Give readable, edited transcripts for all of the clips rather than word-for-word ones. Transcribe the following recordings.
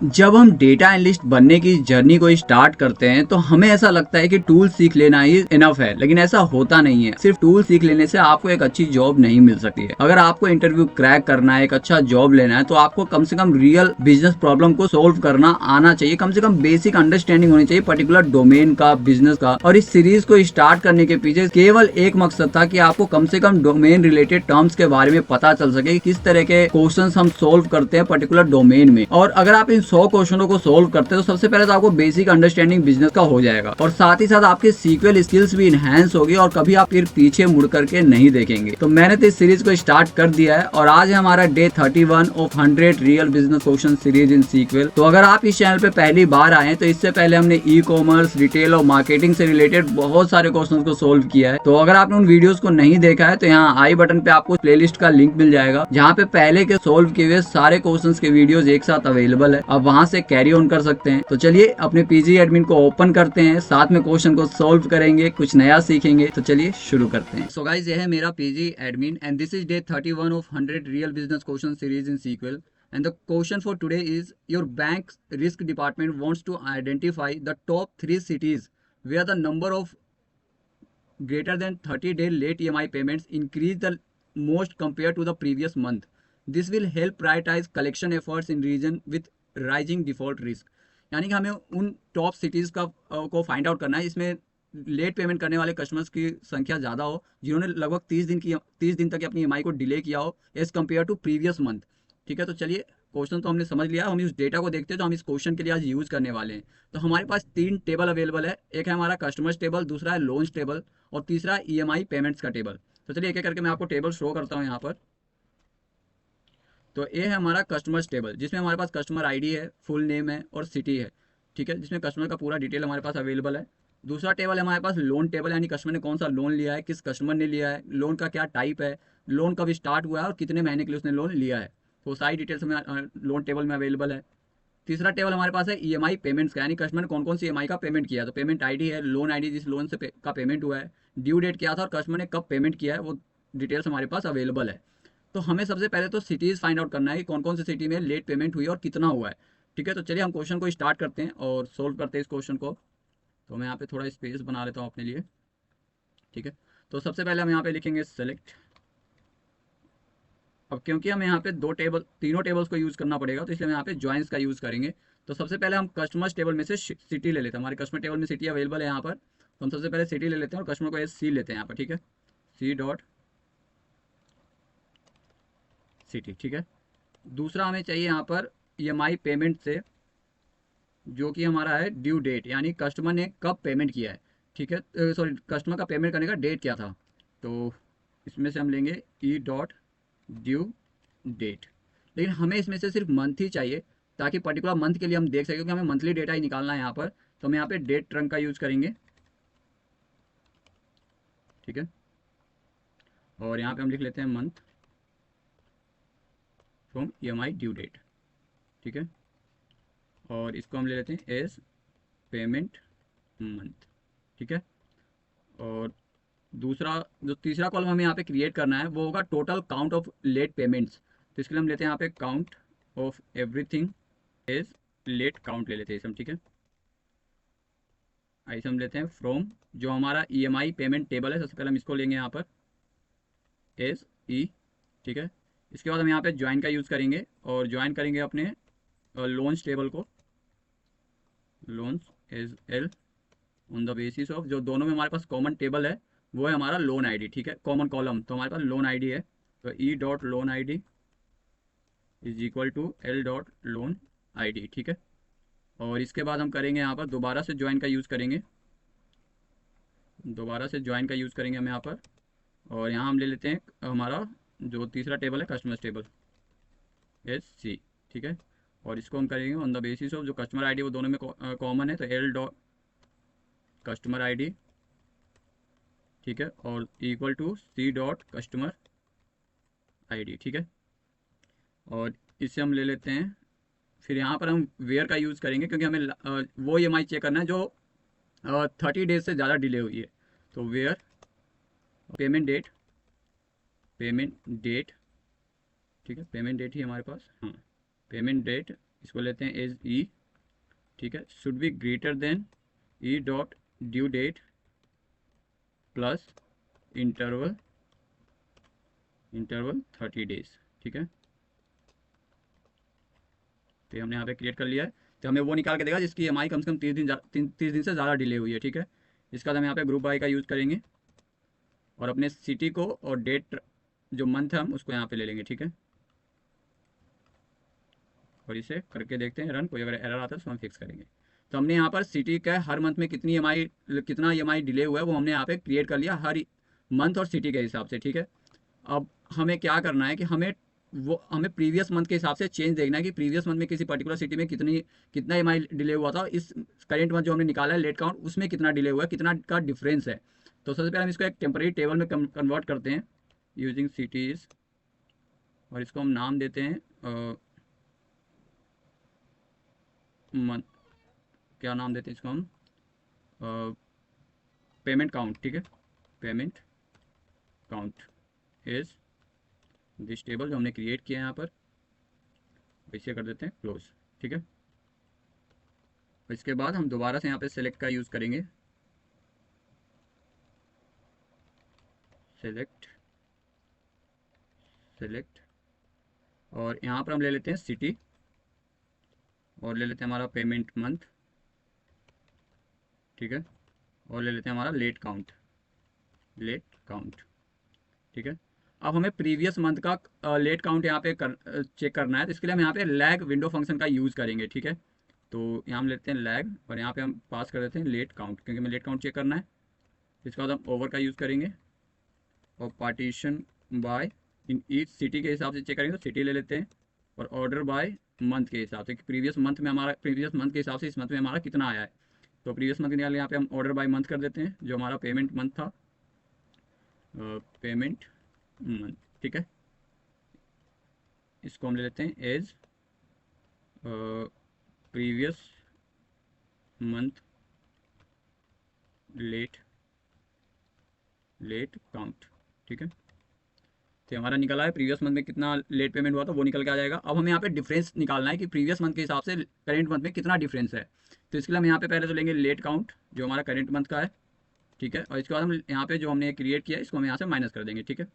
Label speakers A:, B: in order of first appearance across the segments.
A: जब हम data analyst बनने की जर्नी को स्टार्ट करते हैं तो हमें ऐसा लगता है कि टूल सीख लेना ही इनफ है, लेकिन ऐसा होता नहीं है। सिर्फ टूल सीख लेने से आपको एक अच्छी जॉब नहीं मिल सकती है। अगर आपको इंटरव्यू क्रैक करना है, एक अच्छा जॉब लेना है, तो आपको कम से कम रियल बिजनेस प्रॉब्लम को सोल्व करना आना चाहिए। कम से कम बेसिक अंडरस्टैंडिंग होनी चाहिए पर्टिकुलर डोमेन का, बिजनेस का। और इस सीरीज को स्टार्ट करने के पीछे केवल एक मकसद था कि आपको कम से कम डोमेन रिलेटेड टर्म्स के बारे में पता चल सके कि किस तरह के क्वेश्चंस हम सोल्व करते हैं पर्टिकुलर डोमेन में। और अगर आप इन 100 क्वेश्चनों को सोल्व करते हैं तो सबसे पहले तो आपको बेसिक अंडरस्टैंडिंग बिजनेस का हो जाएगा, और साथ ही साथ आपके सीक्वल स्किल्स भी इनहेंस होगी और कभी आप फिर पीछे मुड़ करके नहीं देखेंगे। तो मैंने तो इस सीरीज को स्टार्ट कर दिया है और आज है हमारा day 31 of 100 real business question series in SQL. तो अगर आप इस चैनल पे पहली बार आए तो इससे पहले हमने ई कॉमर्स, रिटेल और मार्केटिंग से रिलेटेड बहुत सारे क्वेश्चन को सोल्व किया है। तो अगर आपने उन वीडियोस को नहीं देखा है तो यहाँ आई बटन पे आपको प्लेलिस्ट का लिंक मिल जाएगा, जहाँ पे पहले के सोल्व किए हुए सारे क्वेश्चंस के वीडियोस एक साथ अवेलेबल है। आप वहां से कैरी ऑन कर सकते हैं। तो चलिए अपने पीजी एडमिन को ओपन करते हैं, साथ में क्वेश्चन को सोल्व करेंगे, कुछ नया सीखेंगे। तो चलिए शुरू करते हैं। सो गाइस, ये है मेरा PG admin and this is day 31 of 100 real business question series in SQL. And the question for today is, your bank's risk department wants to identify the top 3 cities where the number of greater than 30-day late EMI payments increase the most compared to the previous month. This will help prioritize collection efforts in region with rising default risk. यानी कि हमें उन top cities का को find out करना है जिसमें late payment करने वाले कस्टमर्स की संख्या ज़्यादा हो, जिन्होंने लगभग 30 दिन तक अपनी EMI को डिले किया हो as compare to previous month. ठीक है, तो चलिए क्वेश्चन तो हमने समझ लिया, हम इस डेटा को देखते हैं। तो हम इस क्वेश्चन के लिए आज यूज़ करने वाले हैं। तो हमारे पास 3 टेबल अवेलेबल है। एक है हमारा कस्टमर्स टेबल, दूसरा है लोन्स टेबल और तीसरा EMI पेमेंट्स का टेबल। तो चलिए एक एक करके मैं आपको टेबल शो करता हूँ यहाँ पर। तो ये है हमारा कस्टमर्स टेबल, जिसमें हमारे पास कस्टमर आईडी है, फुल नेम है और सिटी है। ठीक है, जिसमें कस्टमर का पूरा डिटेल हमारे पास अवेलेबल है। दूसरा टेबल है हमारे पास लोन टेबल, यानी कस्टमर ने कौन सा लोन लिया है, किस कस्टमर ने लिया है, लोन का क्या टाइप है, लोन कब स्टार्ट हुआ है और कितने महीने के लिए उसने लोन लिया है। तो सारी डिटेल्स हमें लोन टेबल में अवेलेबल है। तीसरा टेबल हमारे पास है EMI पेमेंट्स का, यानी कस्टमर ने कौन कौन सी EMI का पेमेंट किया है। तो पेमेंट आईडी है, लोन आईडी जिस लोन से का पेमेंट हुआ है, ड्यू डेट क्या था और कस्टमर ने कब पेमेंट किया है, वो डिटेल्स हमारे पास अवेलेबल है। तो हमें सबसे पहले तो सिटीज़ फाइंड आउट करना है कि कौन कौन सी सिटी में लेट पेमेंट हुई और कितना हुआ है। ठीक है, तो चलिए हम क्वेश्चन को स्टार्ट करते हैं और सोल्व करते हैं इस क्वेश्चन को। तो मैं यहाँ पे थोड़ा स्पेस बना लेता हूँ अपने लिए। ठीक है, तो सबसे पहले हम यहाँ पे लिखेंगे सेलेक्ट। अब क्योंकि हम यहाँ पे तीनों टेबल्स को यूज़ करना पड़ेगा, तो इसलिए हम यहाँ पे ज्वाइंस का यूज़ करेंगे। तो सबसे पहले हम कस्टमर्स टेबल में से सिटी ले लेते हैं। हमारे कस्टमर टेबल में सिटी अवेलेबल है यहाँ पर, तो हम सबसे पहले सिटी ले लेते हैं और कस्टमर को एज सी लेते हैं यहाँ पर। ठीक है, सी डॉट सिटी। ठीक है, दूसरा हमें चाहिए यहाँ पर EMI पेमेंट से, जो कि हमारा है ड्यू डेट, यानी कस्टमर ने कब पेमेंट किया है। ठीक है, सॉरी, कस्टमर का पेमेंट करने का डेट क्या था। तो इसमें से हम लेंगे ई डॉट ड्यू डेट। लेकिन हमें इसमें से सिर्फ मंथ ही चाहिए, ताकि पर्टिकुलर मंथ के लिए हम देख सकें, क्योंकि हमें मंथली डेटा ही निकालना है यहाँ पर। तो हम यहाँ पे डेट ट्रंक का यूज़ करेंगे। ठीक है, और यहाँ पे हम लिख लेते हैं month from EMI due date. ठीक है, और इसको हम ले लेते हैं एज पेमेंट मंथ। ठीक है, और दूसरा जो तीसरा कॉलम हमें यहाँ पे क्रिएट करना है वो होगा total count of late payments. तो इसके लिए हम लेते हैं यहाँ पे count of everything as late count ले लेते हैं इसे हम। ठीक है, ऐसे हम लेते हैं फ्रॉम जो हमारा EMI पेमेंट टेबल है, सबसे पहले हम इसको लेंगे यहाँ पर एज ई। ठीक है, इसके बाद हम यहाँ पे ज्वाइन का यूज़ करेंगे और ज्वाइन करेंगे अपने लोन्स टेबल को, loans as L, on the basis of जो दोनों में हमारे पास कॉमन टेबल है वो है हमारा लोन आईडी। ठीक है, कॉमन कॉलम तो हमारे पास लोन आईडी है। तो E dot loan ID is equal to L dot loan ID. ठीक है, और इसके बाद हम करेंगे यहाँ पर दोबारा से ज्वाइन का यूज़ करेंगे, दोबारा से ज्वाइन का यूज़ करेंगे हम यहाँ पर। और यहाँ हम ले लेते हैं हमारा जो तीसरा टेबल है कस्टमर्स टेबल एस सी। ठीक है, और इसको हम करेंगे ऑन द बेसिस ऑफ जो कस्टमर आईडी वो दोनों में कॉमन है, तो एल डॉट कस्टमर आईडी। ठीक है, और equal to C dot customer ID. ठीक है, और इसे हम ले लेते हैं। फिर यहाँ पर हम वेयर का यूज़ करेंगे, क्योंकि हमें वो EMI चेक करना है जो 30 डेज से ज़्यादा डिले हुई है। तो where payment date, payment date. ठीक है, पेमेंट डेट ही हमारे पास, हाँ, पेमेंट डेट इसको लेते हैं एज ई, ठीक है। Should be greater than E dot due date plus interval 30 days, ठीक है। तो ये हमने यहाँ पे क्रिएट कर लिया है। तो हमें वो निकाल के देगा जिसकी EMI कम से कम 30 दिन से ज़्यादा डिले हुई है, ठीक है। इसका हम यहाँ पे ग्रुप बाय का यूज़ करेंगे और अपने सिटी को और डेट जो मंथ है हम उसको यहाँ पे ले लेंगे, ठीक है। और इसे करके देखते हैं रन, कोई अगर एरर आता है तो हम फिक्स करेंगे। तो हमने यहाँ पर सिटी का हर मंथ में कितना EMI डिले हुआ है वो हमने यहाँ पे क्रिएट कर लिया, हर मंथ और सिटी के हिसाब से, ठीक है। अब हमें क्या करना है कि हमें प्रीवियस मंथ के हिसाब से चेंज देखना है कि प्रीवियस मंथ में किसी पर्टिकुलर सिटी में कितना EMI डिले हुआ था, इस करेंट मंथ जो हमने निकाला है लेट काउंट उसमें कितना डिले हुआ है, कितना का डिफरेंस है। तो सबसे पहले हम इसको एक टेम्पररी टेबल में कन्वर्ट करते हैं यूजिंग सिटीज़, और इसको हम नाम देते हैं मंथ, क्या नाम देते हैं इसको हम, पेमेंट काउंट, ठीक है। Payment count is this table जो हमने क्रिएट किया है यहाँ पर, इसे कर देते हैं क्लोज, ठीक है। इसके बाद हम दोबारा से यहाँ पे सेलेक्ट का यूज़ करेंगे, सेलेक्ट सेलेक्ट, और यहाँ पर हम ले लेते हैं सिटी और ले लेते हैं हमारा पेमेंट मंथ, ठीक है। और ले लेते हैं हमारा लेट काउंट, ठीक है। अब हमें प्रीवियस मंथ का लेट काउंट यहाँ पे चेक करना है, तो इसके लिए हम यहाँ पे लैग विंडो फंक्शन का यूज़ करेंगे, ठीक है। तो यहाँ हम लेते हैं लैग और यहाँ पे हम पास कर देते हैं लेट काउंट, क्योंकि हमें लेट काउंट चेक करना है। इसके बाद हम ओवर का यूज़ करेंगे और partition by in each city के हिसाब से चेक करेंगे, तो सिटी ले लेते हैं और ऑर्डर बाय मंथ के हिसाब से कि प्रीवियस मंथ के हिसाब से इस मंथ में हमारा कितना आया है। तो प्रीवियस मंथ निकाल यहाँ पे हम ऑर्डर बाय मंथ कर देते हैं, जो हमारा पेमेंट मंथ था, पेमेंट मंथ, ठीक है। इसको हम ले लेते हैं as previous month late count, ठीक है। तो हमारा निकला है प्रीवियस मंथ में कितना लेट पेमेंट हुआ था वो निकल के आ जाएगा। अब हमें यहाँ पे डिफरेंस निकालना है कि प्रीवियस मंथ के हिसाब से करेंट मंथ में कितना डिफरेंस है। तो इसके लिए हम यहाँ पे पहले तो लेंगे लेट काउंट जो हमारा करेंट मंथ का है, ठीक है। और इसके बाद हम यहाँ पे जो हमने क्रिएट किया है इसको हम यहाँ से माइनस कर देंगे, ठीक है।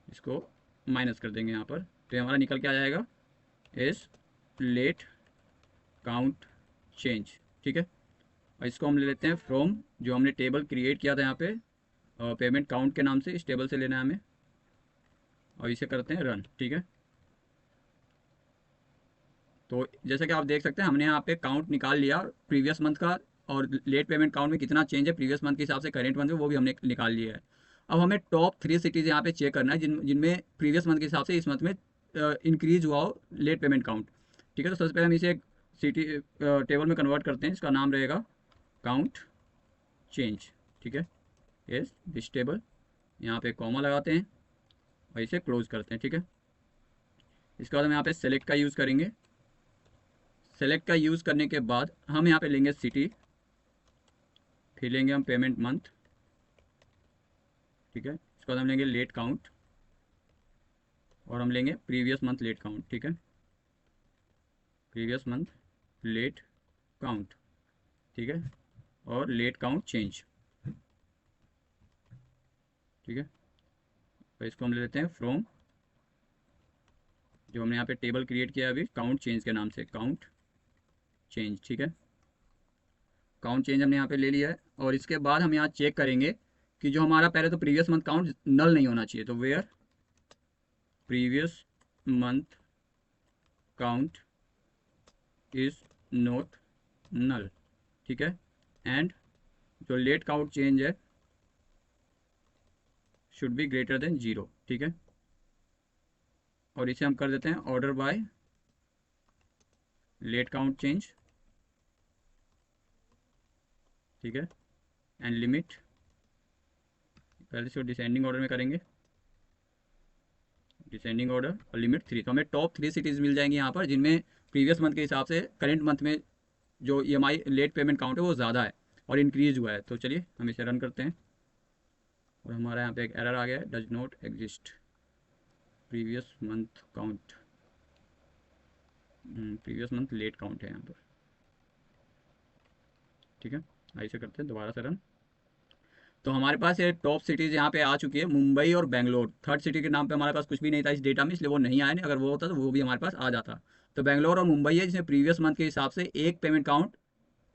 A: इसको माइनस कर देंगे यहाँ पर, तो हमारा निकल के आ जाएगा एज लेट काउंट चेंज, ठीक है। और इसको हम ले लेते हैं फ्रॉम जो हमने टेबल क्रिएट किया था यहाँ पे पेमेंट काउंट के नाम से, इस टेबल से लेना है हमें और इसे करते हैं रन, ठीक है। तो जैसे कि आप देख सकते हैं हमने यहाँ पे काउंट निकाल लिया प्रीवियस मंथ का, और लेट पेमेंट काउंट में कितना चेंज है प्रीवियस मंथ के हिसाब से करेंट मंथ में वो भी हमने निकाल लिया है। अब हमें टॉप 3 सिटीज़ यहाँ पे चेक करना है जिनमें प्रीवियस मंथ के हिसाब से इस मंथ में इंक्रीज हुआ हो लेट पेमेंट काउंट, ठीक है। तो सबसे पहले हम इसे एक सिटी टेबल में कन्वर्ट करते हैं, इसका नाम रहेगा काउंट चेंज, ठीक है। यस दिस टेबल, यहाँ पे कॉमा लगाते हैं और इसे क्लोज करते हैं, ठीक है। इसके बाद हम यहाँ पे सेलेक्ट का यूज़ करेंगे। सेलेक्ट का यूज़ करने के बाद हम यहाँ पे लेंगे सिटी, फिर लेंगे हम पेमेंट मंथ, ठीक है। इसके बाद हम लेंगे लेट काउंट और हम लेंगे प्रीवियस मंथ लेट काउंट, ठीक है। प्रीवियस मंथ लेट काउंट, ठीक है। और लेट काउंट चेंज, ठीक है। तो इसको हम ले लेते हैं फ्रॉम जो हमने यहाँ पे टेबल क्रिएट किया है अभी काउंट चेंज के नाम से, काउंट चेंज, ठीक है। काउंट चेंज हमने यहाँ पे ले लिया है और इसके बाद हम यहाँ चेक करेंगे कि जो हमारा पहले तो प्रीवियस मंथ काउंट नल नहीं होना चाहिए, तो where previous month count is not null, ठीक है। एंड जो लेट काउंट चेंज है शुड बी ग्रेटर देन 0, ठीक है। और इसे हम कर देते हैं order by late count change, ठीक है। एंड लिमिट पहले से डिसेंडिंग ऑर्डर में करेंगे, डिसेंडिंग ऑर्डर और लिमिट 3। तो हमें टॉप 3 सिटीज़ मिल जाएंगी यहाँ पर जिनमें प्रीवियस मंथ के हिसाब से करेंट मंथ में जो EMI लेट पेमेंट काउंट है वो ज़्यादा है और इंक्रीज हुआ है। तो चलिए हम इसे रन करते हैं और हमारा यहाँ पे एक एरर आ गया है, does not exist previous month count, previous month late count है यहाँ पर, ठीक है। ऐसे करते हैं दोबारा से रन। तो हमारे पास ये टॉप सिटीज़ यहाँ पे आ चुकी है, मुंबई और बेंगलोर। थर्ड सिटी के नाम पे हमारे पास कुछ भी नहीं था इस डेटा में, इसलिए वो नहीं आया। नहीं, अगर वो होता तो वो भी हमारे पास आ जाता। तो बेंगलोर और मुंबई है, जिसमें प्रीवियस मंथ के हिसाब से एक पेमेंट काउंट,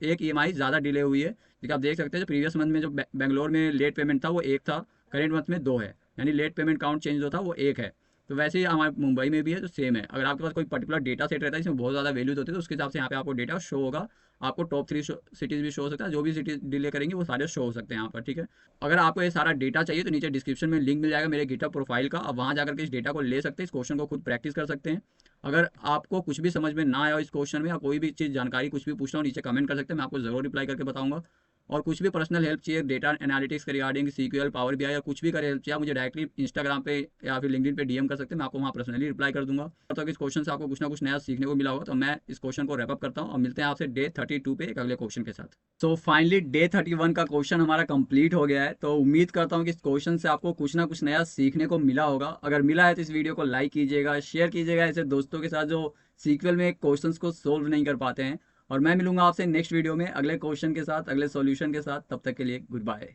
A: एक ईएमआई ज़्यादा डिले हुई है। देखिए आप देख सकते हैं, जो प्रीवियस मंथ में जो बेंगलोर में लेट पेमेंट था वो एक था, करेंट मंथ में दो है, यानी लेट पेमेंट काउंट चेंज जो था वो एक है। तो वैसे ही हमारे मुंबई में भी है, तो सेम है। अगर आपके पास कोई पर्टिकुलर डेटा सेट रहता है इसमें बहुत ज़्यादा वैल्यूज होती है, तो उसके हिसाब से यहाँ पे आपको डेटा शो होगा। आपको टॉप 3 सिटीज़ भी शो हो सकता है, जो भी सिटीज डिले करेंगे वो सारे शो हो सकते हैं यहाँ पर, ठीक है। अगर आपको ये सारा डेटा चाहिए तो नीचे डिस्क्रिप्शन में लिंक मिल जाएगा मेरे गिटहब प्रोफाइल का, आप वहाँ जाकर के इस डेटा को ले सकते हैं, इस क्वेश्चन को खुद प्रैक्टिस कर सकते हैं। अगर आपको कुछ भी समझ में ना आया हो इस क्वेश्चन में, या कोई भी चीज़ जानकारी कुछ भी पूछना हो, नीचे कमेंट कर सकते हैं, मैं आपको जरूर रिप्लाई करके बताऊंगा। और कुछ भी पर्सनल हेल्प चाहिए डेटा एनालिटिक्स के रिगार्डिंग, सीक्यूएल, पावर बीआई, या कुछ भी का हेल्प चाहिए, आप मुझे डायरेक्टली इंस्टाग्राम पे या फिर लिंक्डइन पे डीएम कर सकते हैं, मैं आपको वहाँ पर्सनली रिप्लाई कर दूंगा। तो इस क्वेश्चन से आपको कुछ ना कुछ नया सीखने को मिला होगा। तो मैं इस क्वेश्चन को रैप अप करता हूँ और मिलते हैं आपसे डे 32 पे एक अगले क्वेश्चन के साथ। सो फाइनली डे 31 का क्वेश्चन हमारा कंप्लीट हो गया है। तो उम्मीद करता हूँ कि इस क्वेश्चन से आपको कुछ ना कुछ नया सीखने को मिला होगा। अगर मिला है तो इस वीडियो को लाइक कीजिएगा, शेयर कीजिएगा ऐसे दोस्तों के साथ जो सीक्वल में क्वेश्चंस को सोल्व नहीं कर पाते हैं। और मैं मिलूंगा आपसे नेक्स्ट वीडियो में अगले क्वेश्चन के साथ, अगले सॉल्यूशन के साथ। तब तक के लिए गुड बाय।